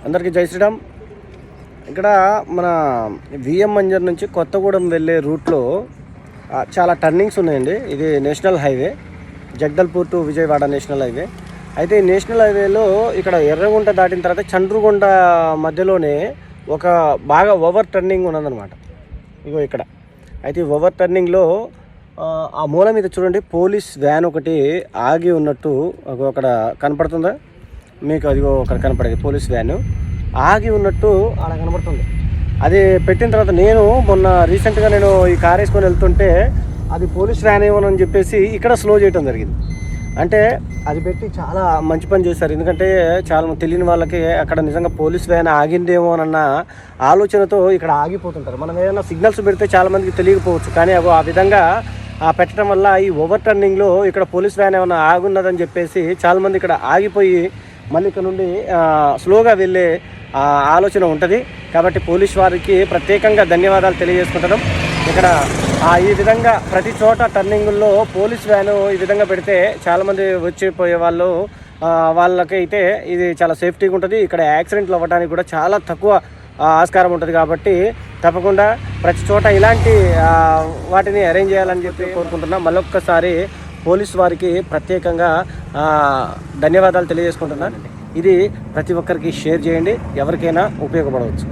అందరికీ జై శ్రీరామ్. ఇక్కడ మన విఎం మంజర్ నుంచి కొత్తగూడెం వెళ్ళే రూట్లో చాలా టర్నింగ్స్ ఉన్నాయండి. ఇది national highway, Jagdalpur to Vijayawada national highway. అయితే ఈ నేషనల్ హైవేలో ఇక్కడ ఎర్రగుంట దాటిన తర్వాత చండ్రుగుంట మధ్యలోనే ఒక బాగా ఓవర్ టర్నింగ్ ఉన్నదన్నమాట. ఇగో ఇక్కడ అయితే ఈ ఓవర్ టర్నింగ్లో ఆ మూల మీద చూడండి, పోలీస్ వ్యాన్ ఒకటి ఆగి ఉన్నట్టు అక్కడ కనపడుతుందా మీకు? అదిగో అక్కడ కనపడేది పోలీస్ వ్యాన్ ఆగి ఉన్నట్టు అక్కడ కనపడుతుంది. అది పెట్టిన తర్వాత నేను మొన్న రీసెంట్గా నేను ఈ కార్ వేసుకొని వెళ్తుంటే అది పోలీస్ వ్యాన్ ఏమోనని చెప్పేసి ఇక్కడ స్లో చేయడం జరిగింది. అంటే అది పెట్టి చాలా మంచి పని చేశారు. ఎందుకంటే చాలా తెలియని వాళ్ళకి అక్కడ నిజంగా పోలీస్ వ్యాన్ ఆగిందేమోనన్న ఆలోచనతో ఇక్కడ ఆగిపోతుంటారు. మనం ఏదైనా సిగ్నల్స్ పెడితే చాలామందికి తెలియకపోవచ్చు, కానీ ఆ విధంగా పెట్టడం వల్ల ఈ ఓవర్ టర్నింగ్లో ఇక్కడ పోలీస్ వ్యాన్ ఏమైనా ఆగున్నదని చెప్పేసి చాలామంది ఇక్కడ ఆగిపోయి మళ్ళీ ఇక్కడ నుండి స్లోగా వెళ్ళే ఆలోచన ఉంటుంది. కాబట్టి పోలీస్ వారికి ప్రత్యేకంగా ధన్యవాదాలు తెలియజేసుకుంటున్నాం. ఇక్కడ ఈ విధంగా ప్రతి చోట టర్నింగుల్లో పోలీస్ వ్యాను ఈ విధంగా పెడితే చాలామంది వచ్చిపోయే వాళ్ళకైతే ఇది చాలా సేఫ్టీగా ఉంటుంది. ఇక్కడ యాక్సిడెంట్లు అవ్వడానికి కూడా చాలా తక్కువ ఆస్కారం ఉంటుంది. కాబట్టి తప్పకుండా ప్రతి చోట ఇలాంటి వాటిని అరేంజ్ చేయాలని చెప్పి కోరుకుంటున్నాం. మళ్ళొక్కసారి పోలీస్ వారికి ప్రత్యేకంగా ధన్యవాదాలు తెలియజేసుకుంటున్నాను. ఇది ప్రతి ఒక్కరికి షేర్ చేయండి, ఎవరికైనా ఉపయోగపడవచ్చు.